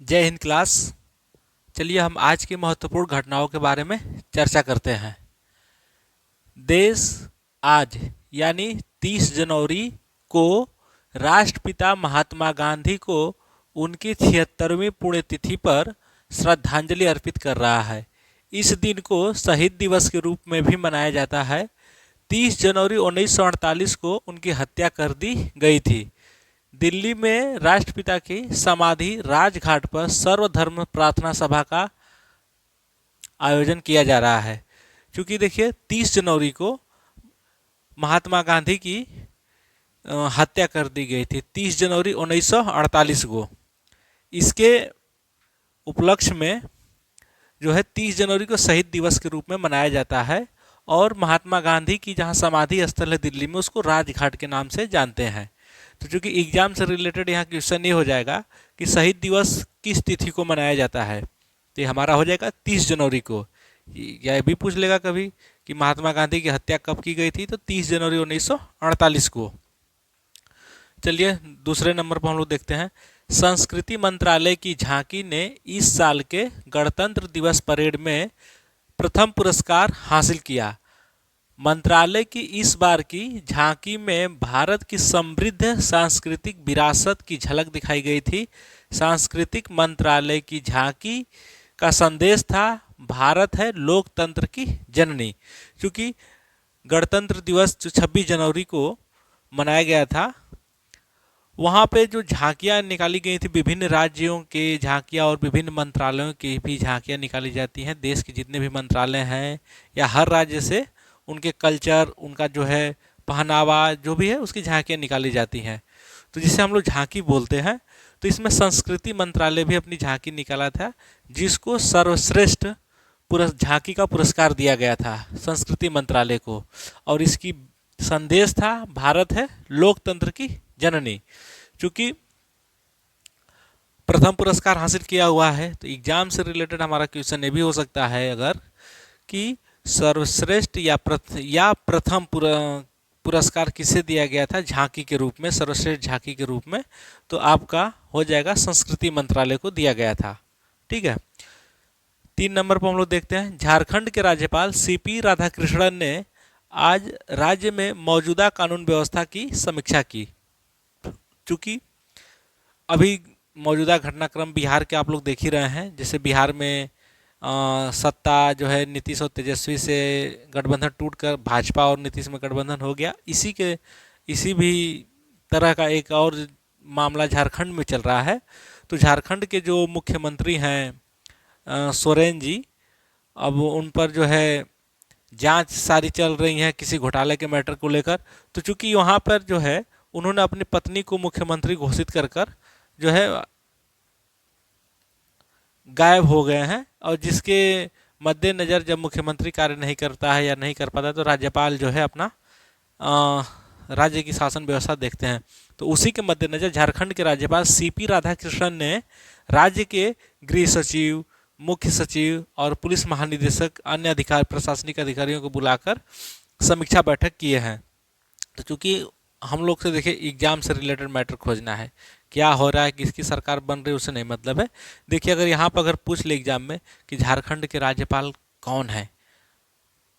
जय हिंद क्लास। चलिए हम आज की महत्वपूर्ण घटनाओं के बारे में चर्चा करते हैं। देश आज यानी 30 जनवरी को राष्ट्रपिता महात्मा गांधी को उनकी 76वीं पुण्यतिथि पर श्रद्धांजलि अर्पित कर रहा है। इस दिन को शहीद दिवस के रूप में भी मनाया जाता है। 30 जनवरी 1948 को उनकी हत्या कर दी गई थी। दिल्ली में राष्ट्रपिता की समाधि राजघाट पर सर्वधर्म प्रार्थना सभा का आयोजन किया जा रहा है। क्योंकि देखिए 30 जनवरी को महात्मा गांधी की हत्या कर दी गई थी, 30 जनवरी 1948 को। इसके उपलक्ष्य में जो है 30 जनवरी को शहीद दिवस के रूप में मनाया जाता है और महात्मा गांधी की जहां समाधि स्थल है दिल्ली में, उसको राजघाट के नाम से जानते हैं। तो चूंकि एग्जाम से रिलेटेड यहाँ क्वेश्चन ये हो जाएगा कि शहीद दिवस किस तिथि को मनाया जाता है, तो ये हमारा हो जाएगा 30 जनवरी को। यह भी पूछ लेगा कभी कि महात्मा गांधी की हत्या कब की गई थी, तो 30 जनवरी 1948 को। चलिए दूसरे नंबर पर हम लोग देखते हैं। संस्कृति मंत्रालय की झांकी ने इस साल के गणतंत्र दिवस परेड में प्रथम पुरस्कार हासिल किया। मंत्रालय की इस बार की झांकी में भारत की समृद्ध सांस्कृतिक विरासत की झलक दिखाई गई थी। सांस्कृतिक मंत्रालय की झांकी का संदेश था, भारत है लोकतंत्र की जननी। क्योंकि गणतंत्र दिवस जो 26 जनवरी को मनाया गया था, वहाँ पे जो झांकियाँ निकाली गई थी, विभिन्न राज्यों के झांकियाँ और विभिन्न मंत्रालयों की भी झांकियाँ निकाली जाती हैं। देश के जितने भी मंत्रालय हैं या हर राज्य से उनके कल्चर, उनका जो है पहनावा जो भी है, उसकी झांकियाँ निकाली जाती हैं, तो जिसे हम लोग झांकी बोलते हैं। तो इसमें संस्कृति मंत्रालय भी अपनी झांकी निकाला था, जिसको सर्वश्रेष्ठ झांकी का पुरस्कार दिया गया था संस्कृति मंत्रालय को। और इसकी संदेश था, भारत है लोकतंत्र की जननी। चूंकि प्रथम पुरस्कार हासिल किया हुआ है, तो एग्जाम से रिलेटेड हमारा क्वेश्चन ये भी हो सकता है अगर कि सर्वश्रेष्ठ या प्रथम पुरस्कार किसे दिया गया था झांकी के रूप में, सर्वश्रेष्ठ झांकी के रूप में, तो आपका हो जाएगा संस्कृति मंत्रालय को दिया गया था। ठीक है। 3 नंबर पर हम लोग देखते हैं। झारखंड के राज्यपाल सीपी राधाकृष्णन ने आज राज्य में मौजूदा कानून व्यवस्था की समीक्षा की। चूँकि अभी मौजूदा घटनाक्रम बिहार के आप लोग देख ही रहे हैं, जैसे बिहार में सत्ता जो है नीतीश और तेजस्वी से गठबंधन टूटकर भाजपा और नीतीश में गठबंधन हो गया। इसी भी तरह का एक और मामला झारखंड में चल रहा है। तो झारखंड के जो मुख्यमंत्री हैं सोरेन जी, अब उन पर जो है जांच सारी चल रही है किसी घोटाले के मैटर को लेकर। तो चूंकि वहाँ पर जो है उन्होंने अपनी पत्नी को मुख्यमंत्री घोषित कर जो है गायब हो गए हैं, और जिसके मद्देनज़र जब मुख्यमंत्री कार्य नहीं करता है या नहीं कर पाता, तो राज्यपाल जो है अपना राज्य की शासन व्यवस्था देखते हैं। तो उसी के मद्देनज़र झारखंड के राज्यपाल सीपी राधाकृष्णन ने राज्य के गृह सचिव, मुख्य सचिव और पुलिस महानिदेशक, अन्य प्रशासनिक अधिकारियों को बुलाकर समीक्षा बैठक किए हैं। तो चूँकि हम लोग से देखिए एग्जाम से रिलेटेड मैटर खोजना है, क्या हो रहा है, किसकी सरकार बन रही है, उससे नहीं मतलब है। देखिए अगर यहाँ पर अगर पूछ ले एग्जाम में कि झारखंड के राज्यपाल कौन है,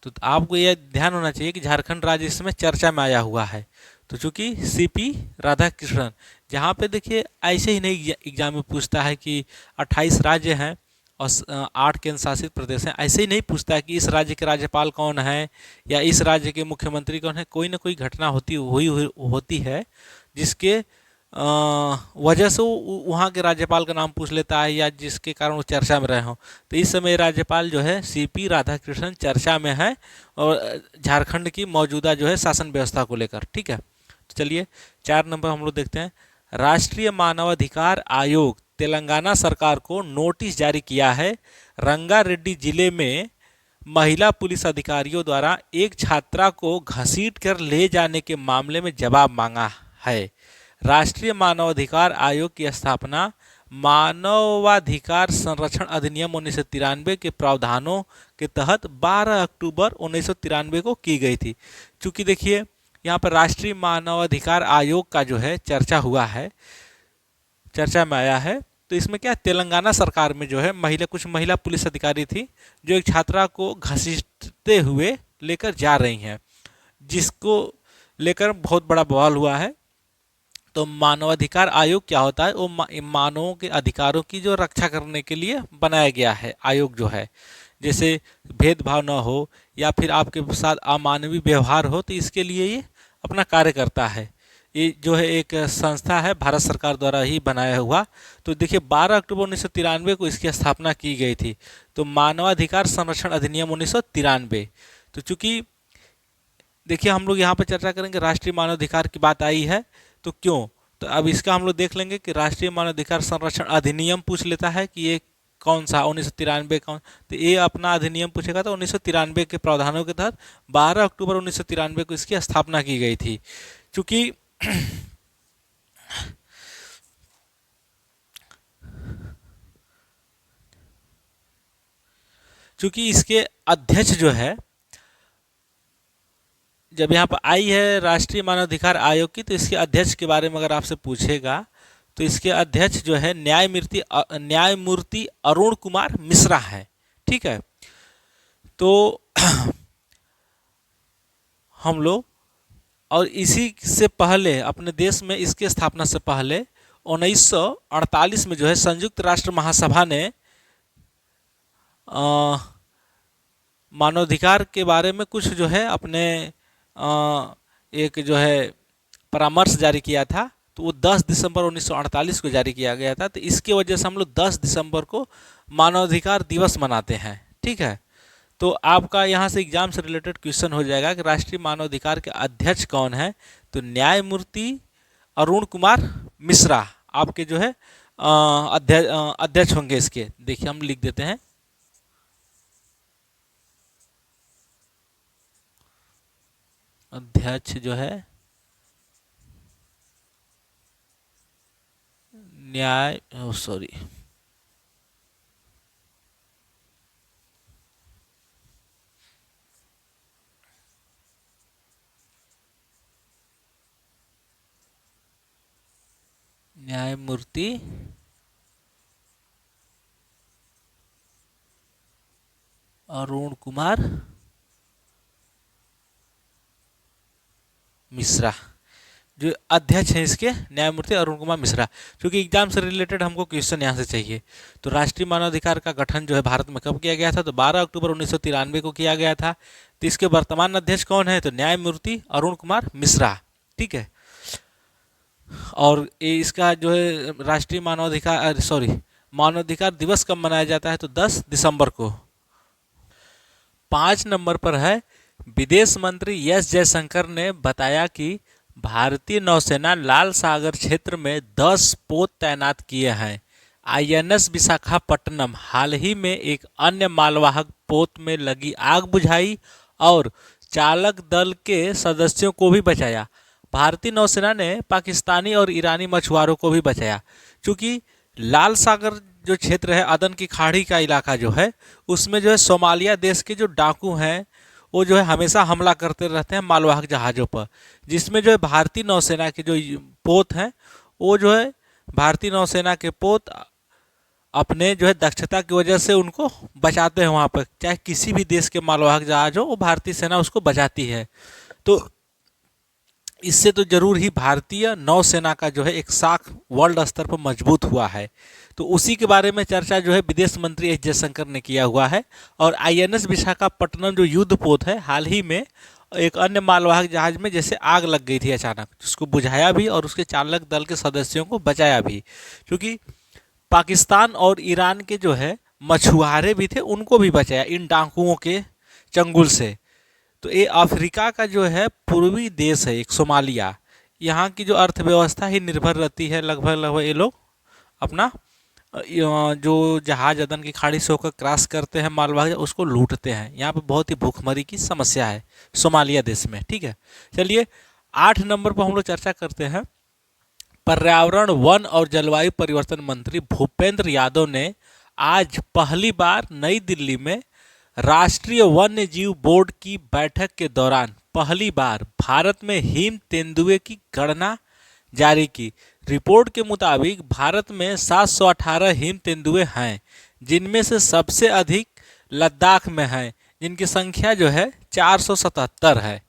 तो आपको यह ध्यान होना चाहिए कि झारखंड राज्य इसमें चर्चा में आया हुआ है। तो चूंकि सीपी राधाकृष्णन, जहाँ पे देखिए ऐसे ही नहीं एग्जाम में पूछता है कि 28 राज्य हैं और 8 केंद्र शासित प्रदेश हैं, ऐसे ही नहीं पूछता है कि इस राज्य के राज्यपाल कौन है या इस राज्य के मुख्यमंत्री कौन है। कोई ना कोई घटना होती है जिसके वजह से वहाँ के राज्यपाल का नाम पूछ लेता है या जिसके कारण वो चर्चा में रहे हों। तो इस समय राज्यपाल जो है सीपी राधाकृष्णन चर्चा में है और झारखंड की मौजूदा जो है शासन व्यवस्था को लेकर। ठीक है। तो चलिए 4 नंबर हम लोग देखते हैं। राष्ट्रीय मानवाधिकार आयोग तेलंगाना सरकार को नोटिस जारी किया है। रंगारेड्डी जिले में महिला पुलिस अधिकारियों द्वारा एक छात्रा को घसीट कर ले जाने के मामले में जवाब मांगा है। राष्ट्रीय मानवाधिकार आयोग की स्थापना मानवाधिकार संरक्षण अधिनियम 1993 के प्रावधानों के तहत 12 अक्टूबर 1993 को की गई थी। चूँकि देखिए यहाँ पर राष्ट्रीय मानवाधिकार आयोग का जो है चर्चा हुआ है, चर्चा में आया है, तो इसमें क्या, तेलंगाना सरकार में जो है कुछ महिला पुलिस अधिकारी थी जो एक छात्रा को घसीटते हुए लेकर जा रही हैं, जिसको लेकर बहुत बड़ा बवाल हुआ है। तो मानवाधिकार आयोग क्या होता है, वो मानवों के अधिकारों की जो रक्षा करने के लिए बनाया गया है आयोग जो है। जैसे भेदभाव न हो या फिर आपके साथ अमानवीय व्यवहार हो, तो इसके लिए ये अपना कार्य करता है। ये जो है एक संस्था है भारत सरकार द्वारा ही बनाया हुआ। तो देखिए 12 अक्टूबर 1993 को इसकी स्थापना की गई थी। तो मानवाधिकार संरक्षण अधिनियम 1993। तो चूंकि देखिए हम लोग यहाँ पर चर्चा करेंगे, राष्ट्रीय मानवाधिकार की बात आई है तो क्यों, तो अब इसका हम लोग देख लेंगे कि राष्ट्रीय मानवाधिकार संरक्षण अधिनियम पूछ लेता है कि ये कौन सा 1993 कौन, तो ये अपना अधिनियम पूछेगा तो 1993 के प्रावधानों के तहत 12 अक्टूबर 1993 को इसकी स्थापना की गई थी। चूंकि चूंकि इसके अध्यक्ष जो है, जब यहाँ पर आई है राष्ट्रीय मानवाधिकार आयोग की, तो इसके अध्यक्ष के बारे में अगर आपसे पूछेगा तो इसके अध्यक्ष जो है न्यायमूर्ति अरुण कुमार मिश्रा है। ठीक है, तो हम लोग, और इसी से पहले अपने देश में इसके स्थापना से पहले 1948 में जो है संयुक्त राष्ट्र महासभा ने मानवाधिकार के बारे में कुछ जो है अपने एक जो है परामर्श जारी किया था। तो वो 10 दिसंबर 1948 को जारी किया गया था। तो इसके वजह से हम लोग 10 दिसंबर को मानवाधिकार दिवस मनाते हैं। ठीक है, तो आपका यहाँ से एग्जाम से रिलेटेड क्वेश्चन हो जाएगा कि राष्ट्रीय मानवाधिकार के अध्यक्ष कौन है, तो न्यायमूर्ति अरुण कुमार मिश्रा आपके जो है अध्यक्ष होंगे इसके। देखिए हम लिख देते हैं, अध्यक्ष जो है न्यायमूर्ति अरुण कुमार मिश्रा जो अध्यक्ष हैं इसके, न्यायमूर्ति अरुण कुमार मिश्रा। क्योंकि एग्जाम से रिलेटेड हमको क्वेश्चन यहाँ से चाहिए। तो राष्ट्रीय मानवाधिकार का गठन जो है भारत में कब किया गया था, तो 12 अक्टूबर 1993 को किया गया था। तो इसके वर्तमान अध्यक्ष कौन है, तो न्यायमूर्ति अरुण कुमार मिश्रा। ठीक है, और इसका जो है राष्ट्रीय मानवाधिकार दिवस कब मनाया जाता है, तो 10 दिसंबर को। 5 नंबर पर है, विदेश मंत्री एस जयशंकर ने बताया कि भारतीय नौसेना लाल सागर क्षेत्र में 10 पोत तैनात किए हैं। आईएनएस विशाखापट्टनम हाल ही में एक अन्य मालवाहक पोत में लगी आग बुझाई और चालक दल के सदस्यों को भी बचाया। भारतीय नौसेना ने पाकिस्तानी और ईरानी मछुआरों को भी बचाया। क्योंकि लाल सागर जो क्षेत्र है, अदन की खाड़ी का इलाका जो है, उसमें जो है सोमालिया देश के जो डाकू हैं वो जो है हमेशा हमला करते रहते हैं मालवाहक जहाज़ों पर, जिसमें जो है भारतीय नौसेना के जो पोत हैं वो जो है भारतीय नौसेना के पोत अपने जो है दक्षता की वजह से उनको बचाते हैं वहाँ पर। चाहे किसी भी देश के मालवाहक जहाज हो, वो भारतीय सेना उसको बचाती है। तो इससे तो जरूर ही भारतीय नौसेना का जो है एक साख वर्ल्ड स्तर पर मजबूत हुआ है। तो उसी के बारे में चर्चा जो है विदेश मंत्री एस जयशंकर ने किया हुआ है। और आईएनएस विशाखापट्टनम जो युद्ध पोत है, हाल ही में एक अन्य मालवाहक जहाज में जैसे आग लग गई थी अचानक, जिसको बुझाया भी और उसके चालक दल के सदस्यों को बचाया भी। क्योंकि पाकिस्तान और ईरान के जो है मछुआरे भी थे, उनको भी बचाया इन डाकुओं के चंगुल से। तो ये अफ्रीका का जो है पूर्वी देश है एक सोमालिया, यहाँ की जो अर्थव्यवस्था ही निर्भर रहती है लगभग ये लोग अपना जो जहाज अदन की खाड़ी से होकर क्रॉस करते हैं मालवाहक, उसको लूटते हैं। यहाँ पे बहुत ही भूखमरी की समस्या है सोमालिया देश में। ठीक है, चलिए 8 नंबर पर हम लोग चर्चा करते हैं। पर्यावरण, वन और जलवायु परिवर्तन मंत्री भूपेंद्र यादव ने आज पहली बार नई दिल्ली में राष्ट्रीय वन्य जीव बोर्ड की बैठक के दौरान पहली बार भारत में हिम तेंदुए की गणना जारी की। रिपोर्ट के मुताबिक भारत में 718 हिम तेंदुए हैं, जिनमें से सबसे अधिक लद्दाख में है, जिनकी संख्या जो है 477 है।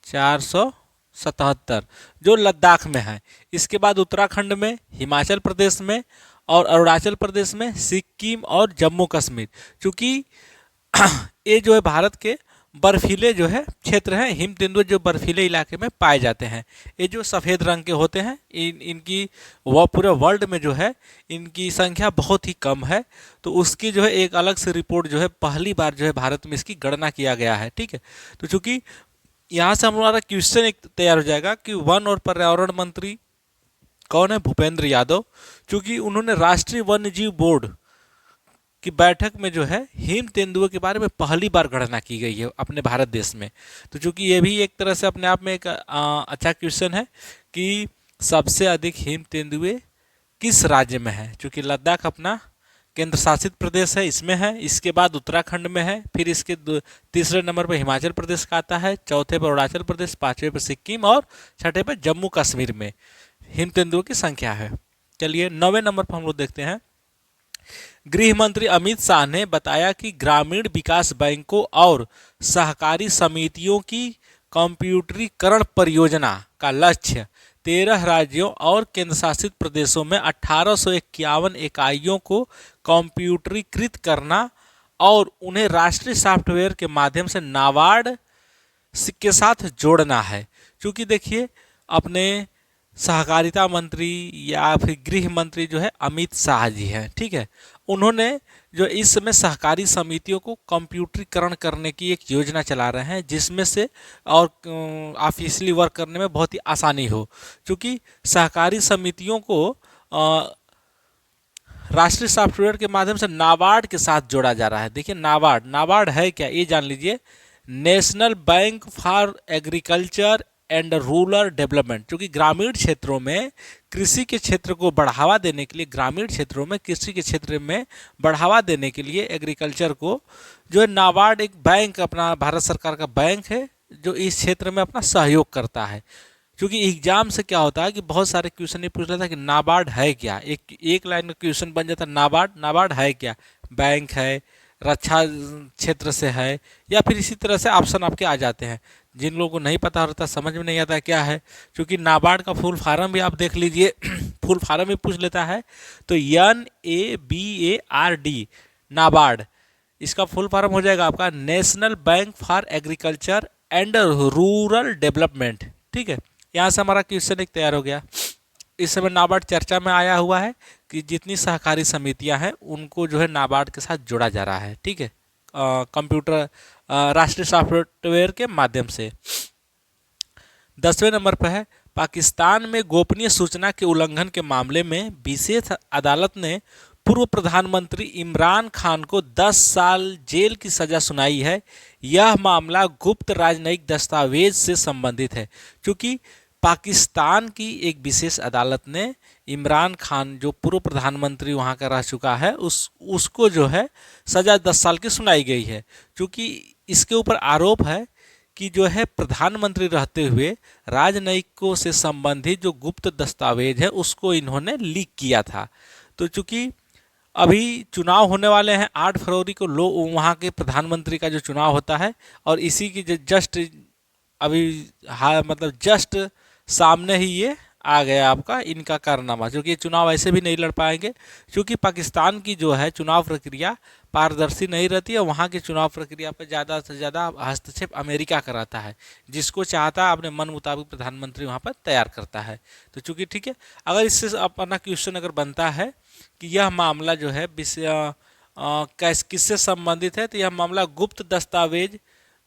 477 जो लद्दाख में है। इसके बाद उत्तराखंड में, हिमाचल प्रदेश में और अरुणाचल प्रदेश में, सिक्किम और जम्मू कश्मीर। चूंकि ये जो है भारत के बर्फीले जो है क्षेत्र हैं, हिम तेंदुए जो बर्फीले इलाके में पाए जाते हैं। ये जो सफ़ेद रंग के होते हैं, इनकी वह पूरे वर्ल्ड में जो है इनकी संख्या बहुत ही कम है। तो उसकी जो है एक अलग से रिपोर्ट जो है पहली बार जो है भारत में इसकी गणना किया गया है। ठीक है, तो चूंकि यहाँ से हमारा क्वेश्चन एक तैयार हो जाएगा कि वन और पर्यावरण मंत्री कौन है? भूपेंद्र यादव। चूंकि उन्होंने राष्ट्रीय वन्य जीव बोर्ड की बैठक में जो है हिम तेंदुए के बारे में पहली बार गणना की गई है अपने भारत देश में। तो चूंकि ये भी एक तरह से अपने आप में एक अच्छा क्वेश्चन है कि सबसे अधिक हिम तेंदुए किस राज्य में है। चूंकि लद्दाख अपना केंद्र शासित प्रदेश है, इसमें है। इसके बाद उत्तराखंड में है, फिर इसके तीसरे नंबर पर हिमाचल प्रदेश का आता है, चौथे पर अरुणाचल प्रदेश, पांचवें पर सिक्किम और छठे पर जम्मू कश्मीर में हिम तेंदुओं की संख्या है। चलिए 9वें नंबर पर हम लोग देखते हैं। गृह मंत्री अमित शाह ने बताया कि ग्रामीण विकास बैंकों और सहकारी समितियों की कंप्यूटरीकरण परियोजना का लक्ष्य 13 राज्यों और केंद्रशासित प्रदेशों में 1851 इकाइयों को कंप्यूटरीकृत करना और उन्हें राष्ट्रीय सॉफ्टवेयर के माध्यम से नाबार्ड के साथ जोड़ना है। क्योंकि देखिए अपने सहकारिता मंत्री या फिर गृह मंत्री जो है अमित शाह जी हैं, ठीक है। उन्होंने जो इस समय सहकारी समितियों को कंप्यूटरीकरण करने की एक योजना चला रहे हैं, जिसमें से और ऑफिशियली वर्क करने में बहुत ही आसानी हो। क्योंकि सहकारी समितियों को राष्ट्रीय सॉफ्टवेयर के माध्यम से नाबार्ड के साथ जोड़ा जा रहा है। देखिए नाबार्ड है क्या, ये जान लीजिए। National bank for agriculture and rural development. क्योंकि ग्रामीण क्षेत्रों में कृषि के क्षेत्र को बढ़ावा देने के लिए, ग्रामीण क्षेत्रों में कृषि के क्षेत्र में बढ़ावा देने के लिए एग्रीकल्चर को जो है नाबार्ड एक बैंक, अपना भारत सरकार का बैंक है जो इस क्षेत्र में अपना सहयोग करता है। क्योंकि एग्जाम से क्या होता है कि बहुत सारे क्वेश्चन ये पूछ लेता है कि नाबार्ड है क्या। एक लाइन का क्वेश्चन बन जाता है नाबार्ड है क्या, बैंक है, रक्षा क्षेत्र से है, या फिर इसी तरह से ऑप्शन आपके आ जाते हैं। जिन लोगों को नहीं पता होता, समझ में नहीं आता क्या है। क्योंकि नाबार्ड का फुल फार्म भी आप देख लीजिए फुल फार्म भी पूछ लेता है। तो NABARD नाबार्ड, इसका फुल फार्म हो जाएगा आपका national bank for agriculture and rural development. ठीक है, यहाँ से हमारा क्वेश्चन एक तैयार हो गया। इस समय नाबार्ड चर्चा में आया हुआ है कि जितनी सहकारी समितियां हैं उनको जो है नाबार्ड के साथ जोड़ा जा रहा है। ठीक है, कंप्यूटर राष्ट्रीय सॉफ्टवेयर के माध्यम से। 10वें नंबर पर है, पाकिस्तान में गोपनीय सूचना के उल्लंघन के मामले में विशेष अदालत ने पूर्व प्रधानमंत्री इमरान खान को 10 साल जेल की सजा सुनाई है। यह मामला गुप्त राजनयिक दस्तावेज से संबंधित है। क्योंकि पाकिस्तान की एक विशेष अदालत ने इमरान खान जो पूर्व प्रधानमंत्री वहाँ का रह चुका है उसको जो है सजा 10 साल की सुनाई गई है। क्योंकि इसके ऊपर आरोप है कि जो है प्रधानमंत्री रहते हुए राजनयिकों से संबंधित जो गुप्त दस्तावेज है उसको इन्होंने लीक किया था। तो चूंकि अभी चुनाव होने वाले हैं 8 फरवरी को, वहाँ के प्रधानमंत्री का जो चुनाव होता है, और इसी की जस्ट अभी मतलब जस्ट सामने ही ये आ गया आपका इनका कारनामा। क्योंकि ये चुनाव ऐसे भी नहीं लड़ पाएंगे, क्योंकि पाकिस्तान की जो है चुनाव प्रक्रिया पारदर्शी नहीं रहती है। वहाँ की चुनाव प्रक्रिया पर ज़्यादा से ज़्यादा हस्तक्षेप अमेरिका कराता है, जिसको चाहता है अपने मन मुताबिक प्रधानमंत्री वहाँ पर तैयार करता है। तो चूँकि ठीक है, अगर इससे अपना क्वेश्चन अगर बनता है कि यह मामला जो है किससे संबंधित है, तो यह मामला गुप्त दस्तावेज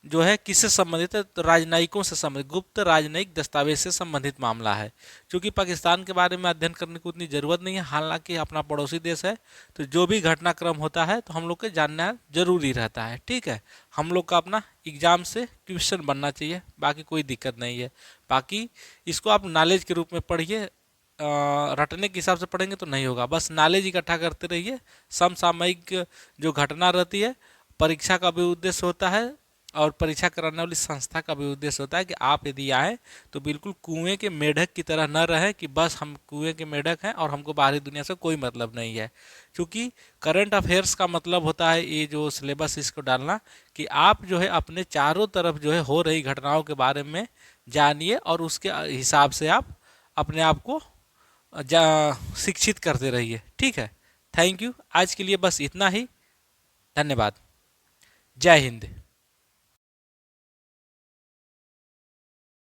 जो है किससे संबंधित है, तो राजनयिकों से संबंधित, गुप्त राजनयिक दस्तावेज से संबंधित मामला है। क्योंकि पाकिस्तान के बारे में अध्ययन करने की उतनी ज़रूरत नहीं है, हालांकि अपना पड़ोसी देश है, तो जो भी घटनाक्रम होता है तो हम लोग को जानना जरूरी रहता है। ठीक है, हम लोग का अपना एग्जाम से क्वेश्चन बनना चाहिए, बाकी कोई दिक्कत नहीं है। बाकी इसको आप नॉलेज के रूप में पढ़िए, रटने के हिसाब से पढ़ेंगे तो नहीं होगा। बस नॉलेज इकट्ठा करते रहिए। समसामयिक जो घटना रहती है, परीक्षा का भी उद्देश्य होता है और परीक्षा कराने वाली संस्था का भी उद्देश्य होता है कि आप यदि आए तो बिल्कुल कुएं के मेढक की तरह न रहे कि बस हम कुएं के मेढक हैं और हमको बाहरी दुनिया से कोई मतलब नहीं है। क्योंकि करंट अफेयर्स का मतलब होता है ये जो सिलेबस इसको डालना कि आप जो है अपने चारों तरफ जो है हो रही घटनाओं के बारे में जानिए और उसके हिसाब से आप अपने आप को शिक्षित करते रहिए। ठीक है, थैंक यू। आज के लिए बस इतना ही। धन्यवाद। जय हिंद।